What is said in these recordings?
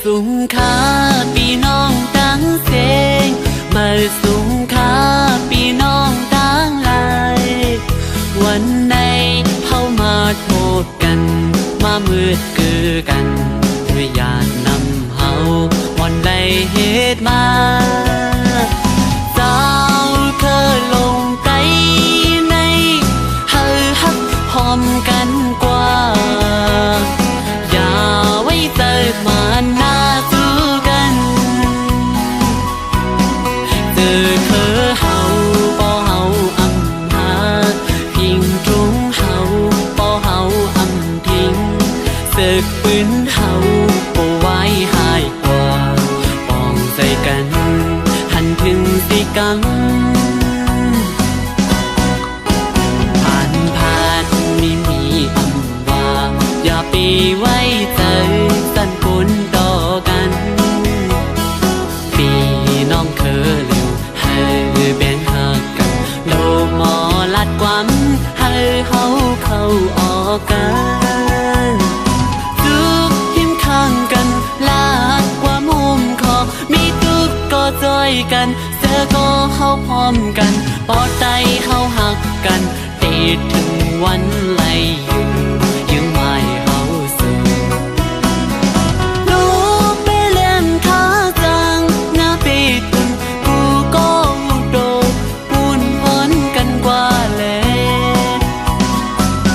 สูงค่าพี่น้องตั้งเสียงมาสูงค่าพี่น้องตั้งหลายวันไหนเข้ามาโทษกันมามืดคือกันเพื่ออยากนำเฮาวันใดเหตุมาเจ้าเคยลงใจในเฮาฮักพร้อมกันกว่าอย่าไว้ใจมาหน้าสู้กันเจอเธอเฮาบ่เฮาอำหาพิงตรงเฮาบ่เฮาอำทิ้งศึกปืนเฮาบ่ไว้หายกว่าป้องใจกันหันถึงสิกังมีอำว่าอย่าไปไว้ใจสั่นผลต่อกันพี่น้องเคยเร็วให้แบ่งหักกันโลกหมอลัดความให้เฮาเข้าออกกันทุกหิมข้างกันลาดความมุมคอมีทุกก็จอยกันเจอก็เฮาพร้อมกันปอดใจเฮาหักกันติดถึงวันไหลอยู่ยังไม่เฮาสู่ลูกไปเล่นขาจังหน้าไปตุนกูก็โดดปุ่นพ้นกันกว่าแล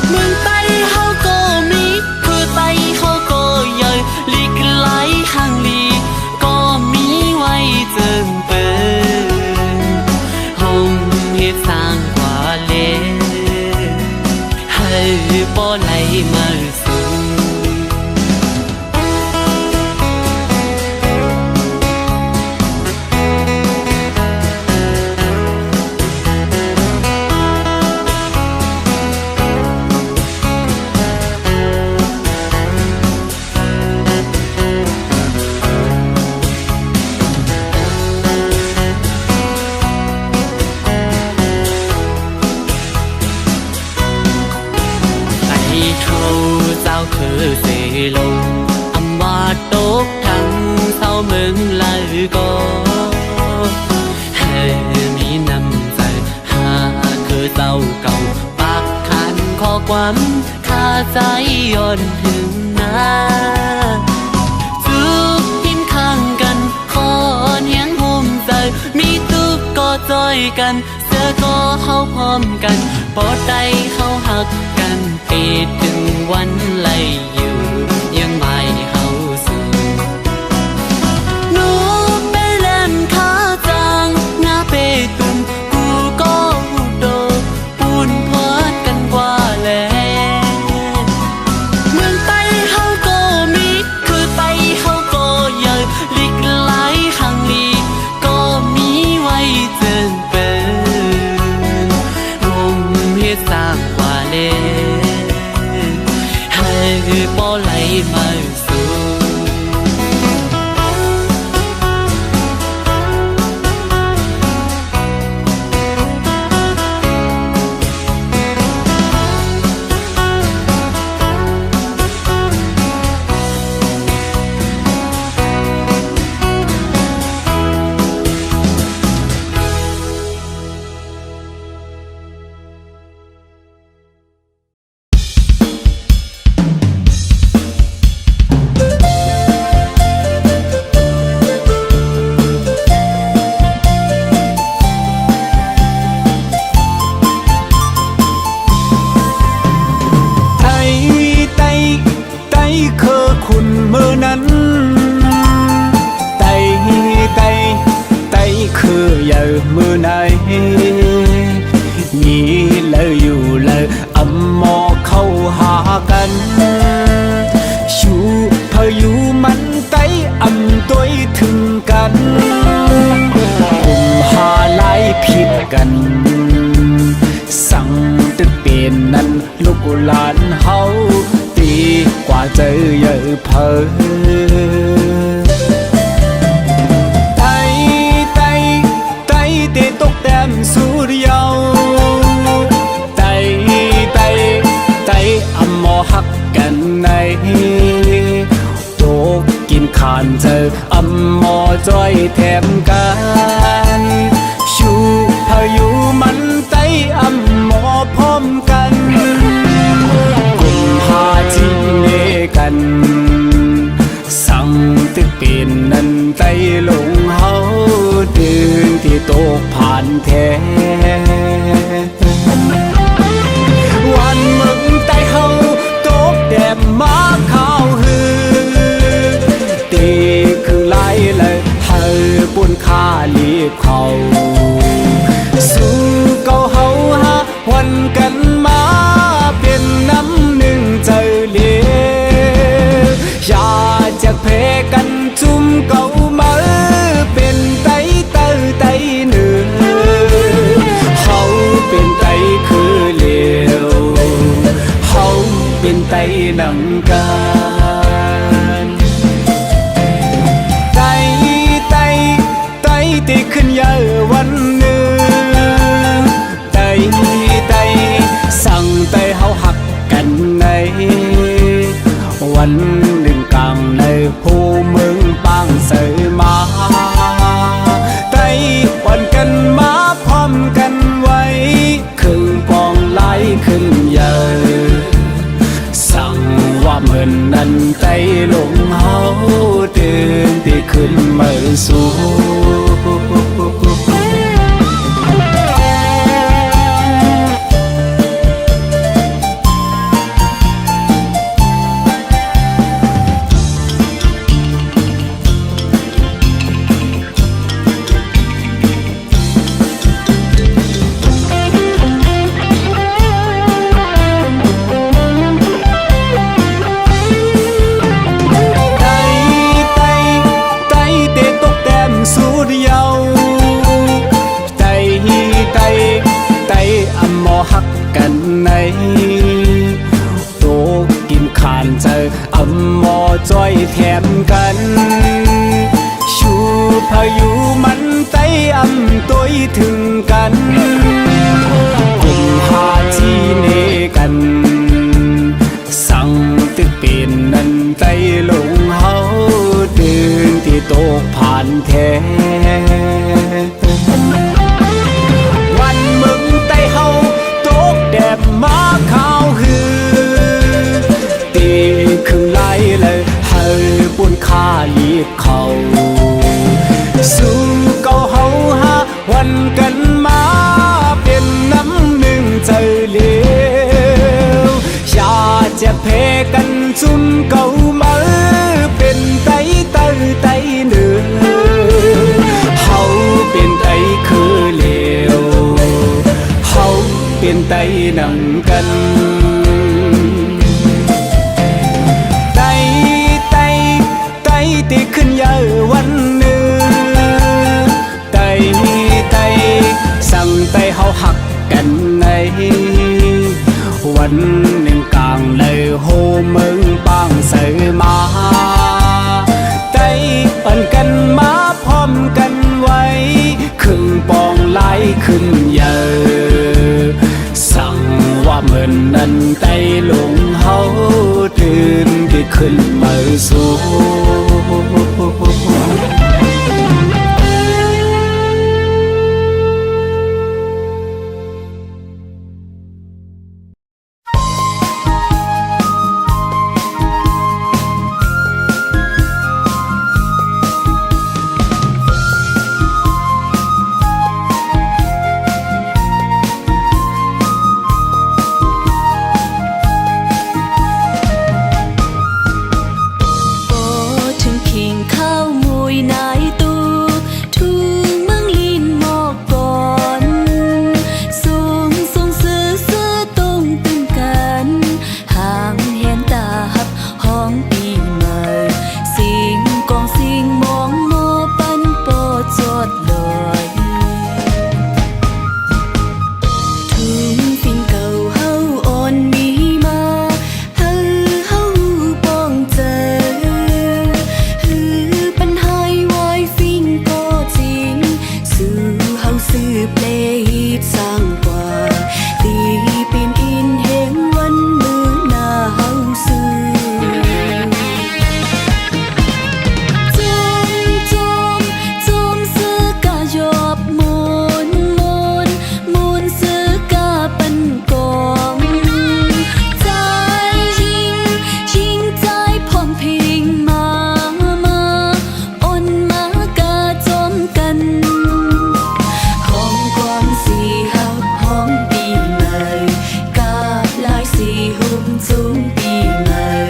เมืองไต้เฮาก็มีคือไต้เฮาก็ใหญ่ลีกไหลห่างลีก็มีไว้เจิงเปินห้องเฮ็ดสร้างกว่าเลบ่ไหลมาสู่เจ้าคือเสลงอำว่าตกทั้งเศร้าเมืองลายก็ให้มีน้ำใจหาคือเจ้าเก่าปากขันข้อความข้าใจย้อนถึงหน้าทุกทิมข้างกันขอนเฮียงห่มใจมีทุกก็จอยกันเสื้อก็เฮาพร้อมกันปอดใจเฮาหักกันปีถึงวันไหลอยู่ยังไม่เฮาสู่หนูไปเล่นขาจังหน้าไปตุนกูก็โดดปุ่นพอดกันกว่าแลเมืองไต้เฮาก็มีคือไต้เฮาก็ใหญ่ลีกไหลห่างลีก็มีไว้เจิงเปินวงเฮ็ดสร้างกว่าเลบ่ไหลมาสู่มือไหนมีเลยอยู่เลยอำมอเข้าหากันชูพายุมันไตอำตัวถึงกันกุมหาลายผิดกันสั่งตึกเป็นนั้นลูกหลานเฮาตีกว่าเจอเยอะเพอตกแต้มสุริยาวไตอำมอหักกันในตกกินขาน เจออำหมอจ้อยแถมกันชูพายุมันไตอำหมอพร้อมกันกุมภาจีเนกันสั่งตึกเป็นนั้นไตลงเฮาเดินที่โตกผ่านแท้วันมึงไตเฮาโตกแดดมาข้าวหือตีคือไล่เลยเฮาปุ่นค่าลีบเขาสู้เก่าเฮาหาวันกันมาเป็นน้ำหนึ่งเจอเลี้ยอย่าจะเพกันจุ่มเก่ามาเป็นไตเตอไตเหนือเฮาเป็นไตคือเลวเฮาเป็นไตหนังกันไตตีขึ้นเยอะวันหนึ่งไตสั่งไตเฮาหักกันในวันหนึ่งกลางในผู้เมืองปางเสยมาไตวันกันมาพร้อมกันไว้ครึ่งปองไหลขึ้นเยอะสั่งว่าเหมือนนั้นไตลงเฮาเดินที่ขึ้นมาสู่กันในโตกินขานเจออำหมอจ้อยแถมกันชูพายุมันไตอำตัวถึงกันกุมภาจีเนกันสั่งตึกเป็นนั้นไตลงเฮาเดินที่โตกผ่านแท้วันมึงไตเฮาแดดมาข้าวหือตีครึ่งไล่เลยเฮาปุ่นค่าลีบเขาสู้เก่าเฮาหาวันกันมาเป็นน้ำหนึ่งเจอเลี้ยวอย่าจะเพกันจุ่มเก่ามาเป็นไตเตอไตเหนือเฮาเป็นไตคือเลวเฮาเป็นไตหนังกันไตตีขึ้นเยอะวันหนึ่งไตสั่งไตเฮาหักกันในวันหนึ่งกลางเลยโฮเมืองปางเสยมาไตปั่นกันมาพร้อมกันไว้ครึ่งปองไหลขึ้นเยอะสั่งว่าเหมือนนั้นไตลงเฮาตื่นที่ขึ้นมาสู่ hùng xuống đi ngờ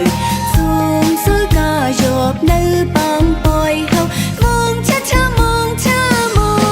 xuống xứ ca dọc nơi băng bồi hậu mong cha cha mong cha mong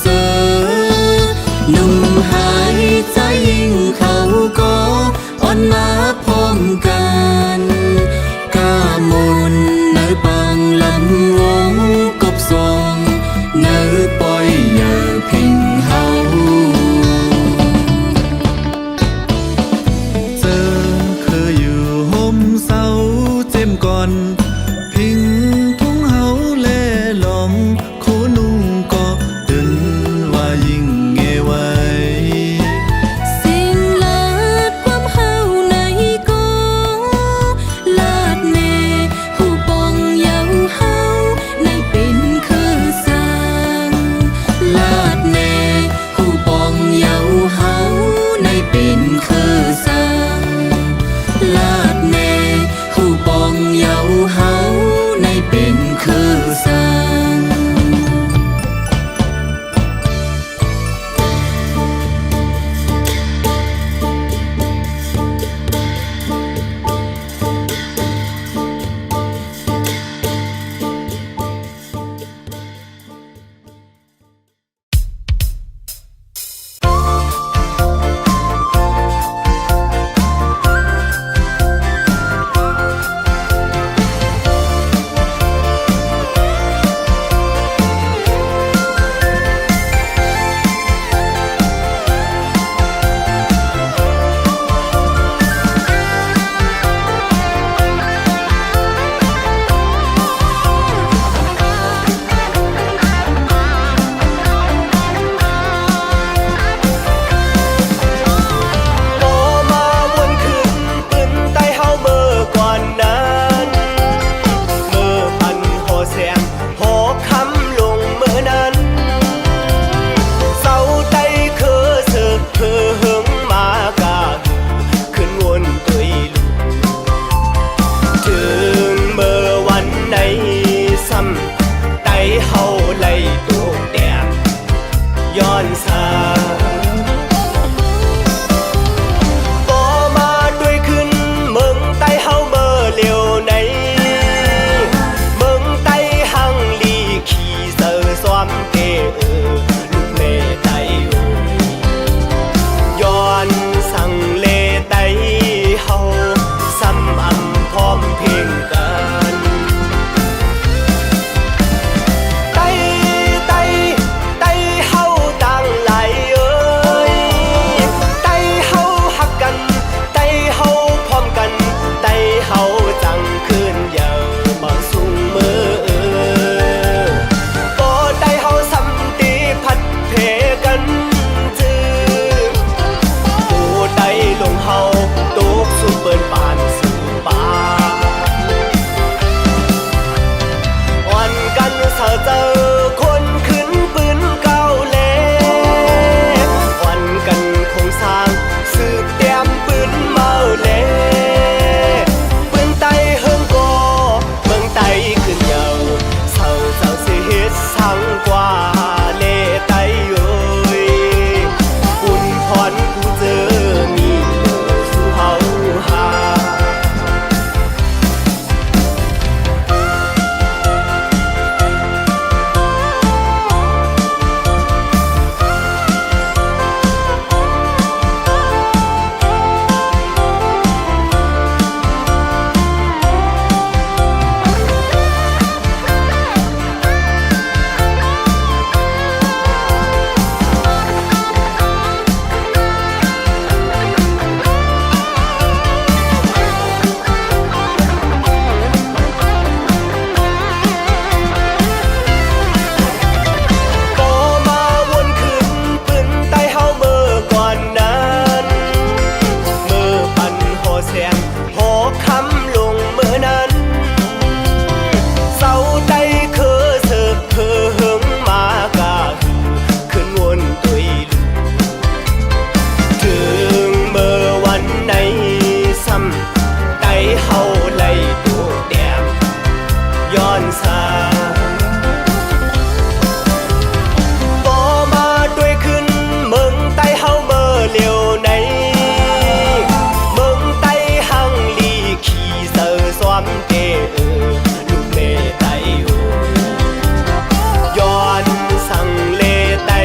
เสอหนุ่มหายใจยิ่งเขาก็อ่อนมาพร้อมกันกามนในปังลำวงกบทรงในปล่อยอย่าพิงเฮาเจอเคยอยู่ห่มเสาเจ็มก่อนพิงทุ่งเฮาแลหลอมโคนุ่งก็ตึนว่ายิ่งเงไว้สิ่งลาดความเฮาในก็ลาดแน่หูปองเยาเฮาในเป็นคือสร้างลาดแน่หูปองเยาเฮาในเป็นคือสร้างลาดแน่หูปองเยาเฮาในเป็นคือสร้าง ไ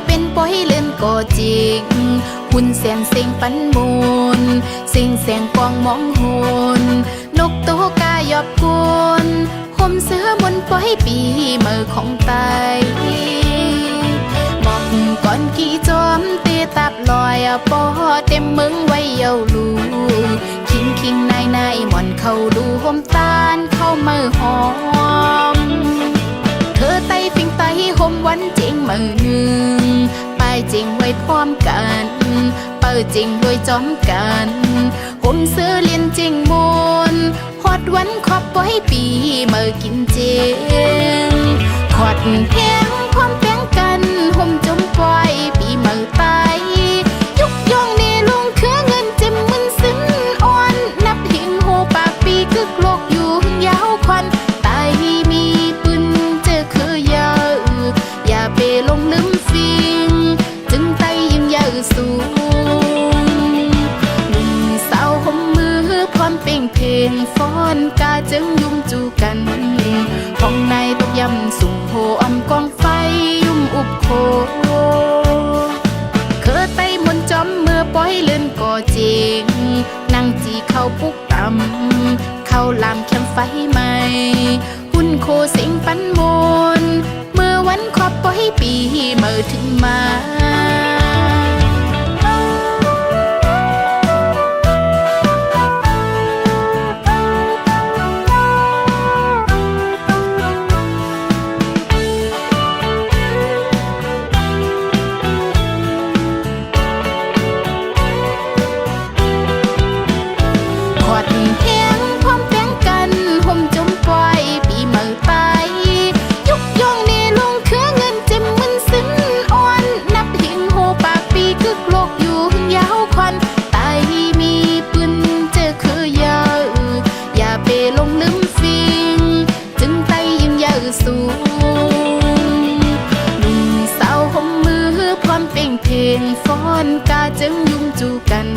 เป็นปอยเล่นก็จริงหุ่นแสนเสียงปันมูลเสียงแสงกวางมองหนนกตัวกายอบกวนห่มเสื้อบนปอยปีมือของไตบอกก่อนกี่จอมตีตับลอยปอเต็มมึงไว้เยาลูคิงนายหม่อนเข้าดูห่มตาลเข้ามือหอมเธอไตฟิงไตห่มวันจริงมือหนึ่งไปจริงไว้พร้อมกันเปิดจริงด้วยจอมกันห่มเสื้อเลียนจริงมนฮอดวันขอบปอยปีมือกินเจงขอดแห้งพร้อมแป้งกันห่มจมปอยปีมือไตยุกย่องนี่ลุงคือเงินเจ็มมึนซึ้นอ่อนนับหิงหูปากปีกึกโลกอยู่ยาวควันไตมีปืนเจอคือยาอย่าไปลงลืมฟิงจึงไตยิ้มยาวสูงหนุ่มสาวห่มมือพร้อมเป่งเพลงฟ้อนกาจึงยุ่มจูกันห้องในตกยำสุ่มโหอมกองไฟยุ่มอุบโคเคอไตมนจอมเมื่อปล่อยเลื่อนก่อจริงนั่งจีเข้าปุกต่ำเข้าลามเข้มไฟใหม่หุ่นโคเสียงปันมนเมื่อวันขอบปล่อยปีเมื่อถึงมาสูงหนุ่มสาวห่มมือพร้อมเป่งเพลงฟ้อนกาจึงยุ่มจูกัน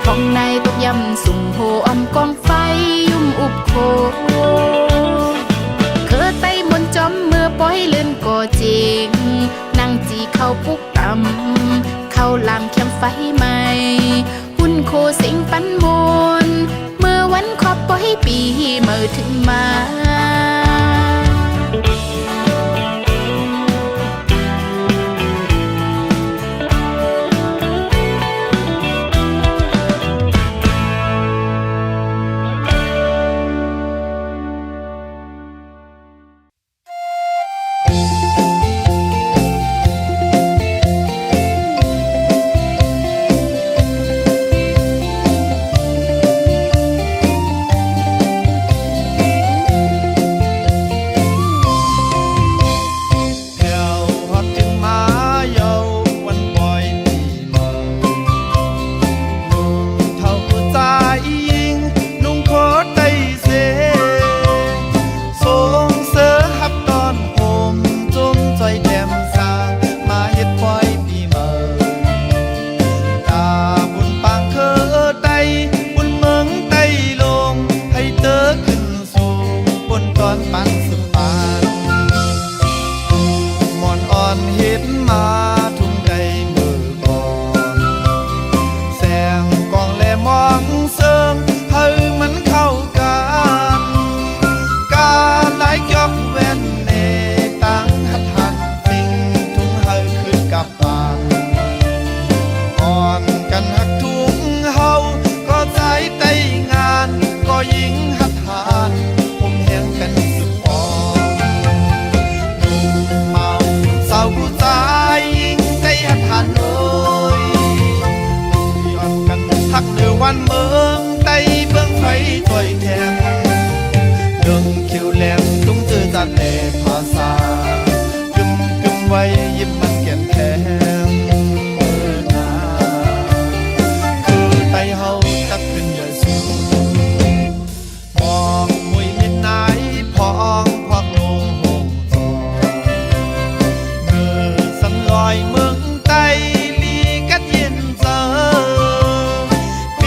ห้องในตกยำสุ่มโหอมกองไฟยุ่มอุบโคเคอไตมนจอมเมื่อปล่อยเลื่อนก่อจริงนั่งจีเข้าปุกต่ำเข้าลามเข้มไฟใหม่หุ่นโคเสียงปันมนเมื่อวันขอบปล่อยปีเมื่อถึงมาวันเมืองไต้เบื้องไฟถอยแทงเรื่องคิวแหลมลุงจือจัดแหล่ภาษากึมไว้ยิ้มมันแก่นแทงเมื่อนาคือไต้เฮาจับขึ้นอย่าสูมองมวยมิดไหนพองพอกลงหงจอเมื่อสันลอยเมืองไต้ลีกัดเย็นเจอเ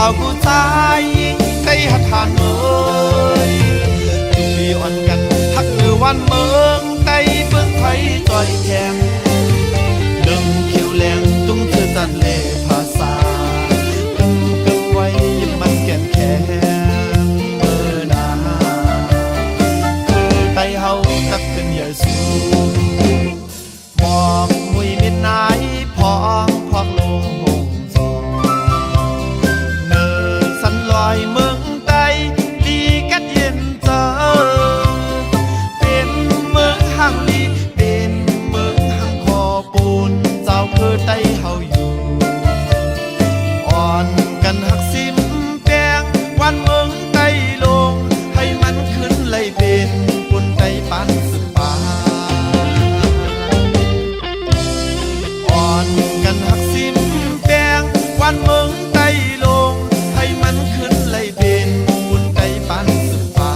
าวผู้ชายยิงใจหัดทานเมยทุกปีอ่อนกันทักมือวันเมืองใจเบิ่งไผต่อยแข็งเดิมเขียวแรงตุ้งเธอตัดเล่ภาษาตึงเกิบไว้ยิ้มมันแก่นแข็งเมื่อนาคือไตเฮาตักเป็นใหญ่สูงบอกมุยมิดนายพองพอกลงหงสองเนอสันลอยเมืองไตลีกัดเย็นเจอเป็นเมืองห่างลีเป็นเมืองห่างคอปูนเจ้าคือไตเฮาอยู่อ่อนกันหักซิมแปงวันเมืองไตลงให้มันขึ้นไหลเป็นปุ่นไตปันสึกปาอ่อนกันหักซิมแปงวันเมืองไตลงให้มันขึ้นไหลเป็นปุ่นไตปันสึกปา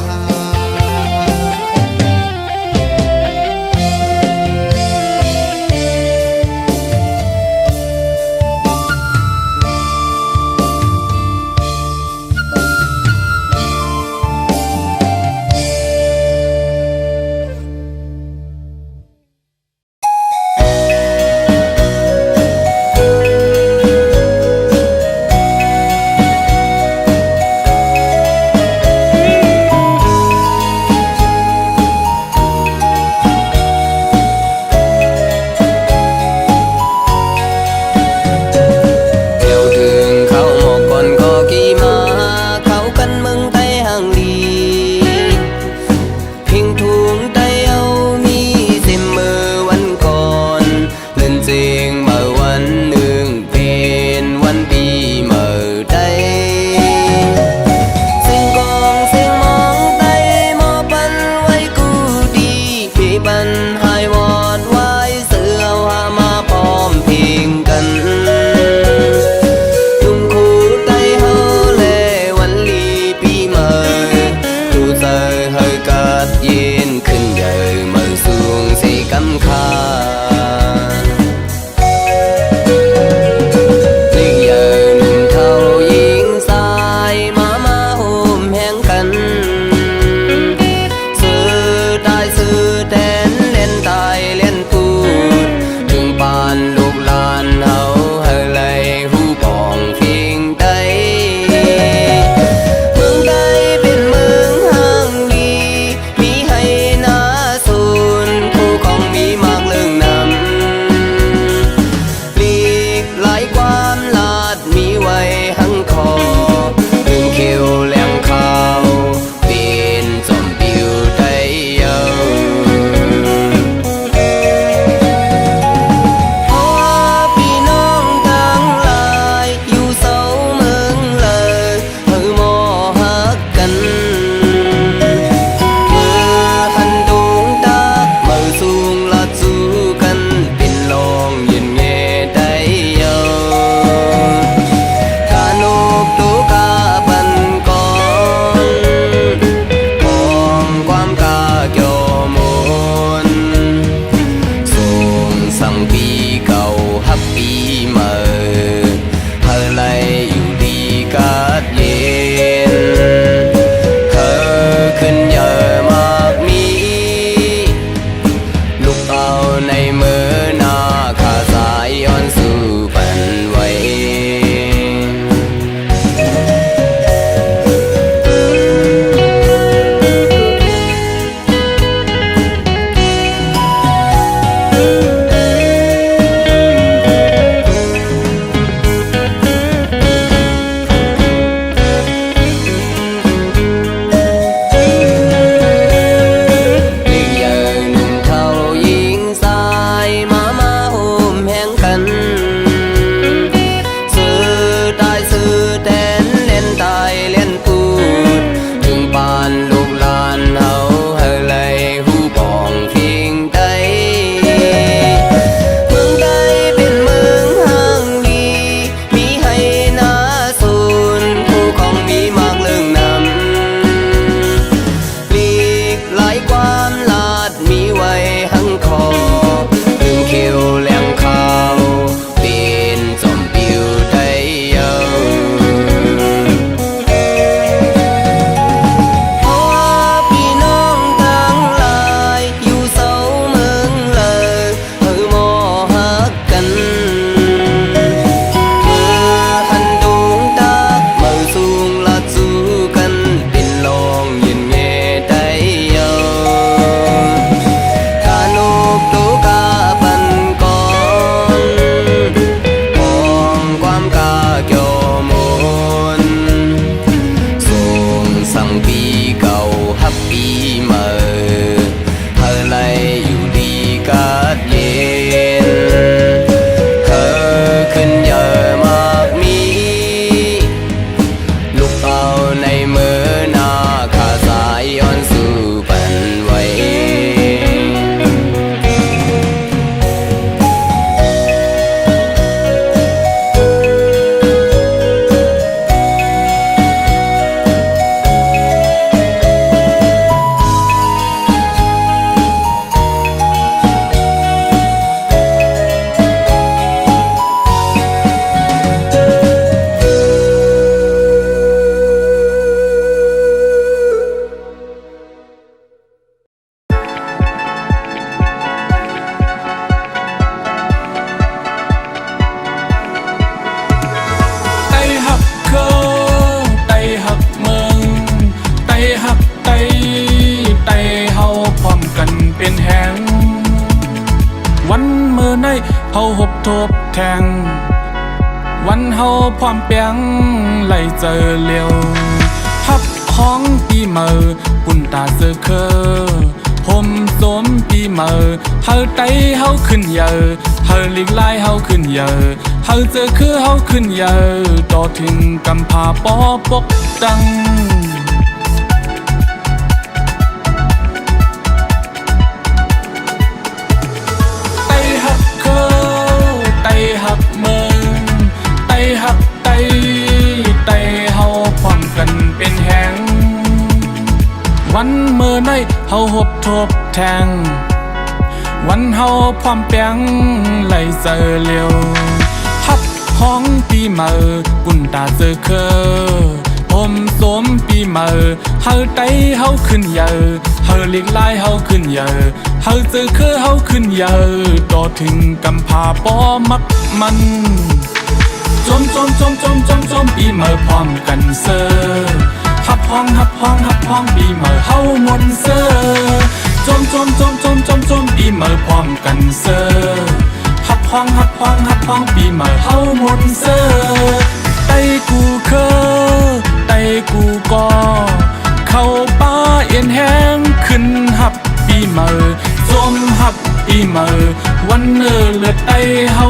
ความเปียงไหลเจอเลียวฮับห้องปีเมอปุ่นตาเสือเคอผมสมปีเมอเฮาไตเฮาขึ้นเยอะเฮาลิกไล่เฮาขึ้นเยอะเฮาเจอคือเฮาขึ้นเยอะต่อถึงกำพาปอปกดังไตฮับเคอไตฮับเมืองไตฮับไตเฮาพร้อมกันเป็นแหงวันเมื่อในเฮาหบทบแทงวันเฮาพร้อมเปียงไหลเจอเลียวฮับห้องปีเมอปุ่นตาเจอเคอผมสมปีเมอเฮาไตเฮาขึ้นเยอะเฮาลิกไล่เฮาขึ้นเยอะเฮาเจอเคอเฮาขึ้นเยอะต่อถึงกำพาปอมักมันจมปีเมอพร้อมกันเซอฮับห้องปีเมอเฮามนเซอจมปีเมอพร้อมกันเซอฮับห้องปีเมอเฮามนเซอไตกูเคอไตกูก็เข้าป้าเอียนแห้งขึ้นฮับปีเมอจมฮับปีเมอวันเลือดไตเฮา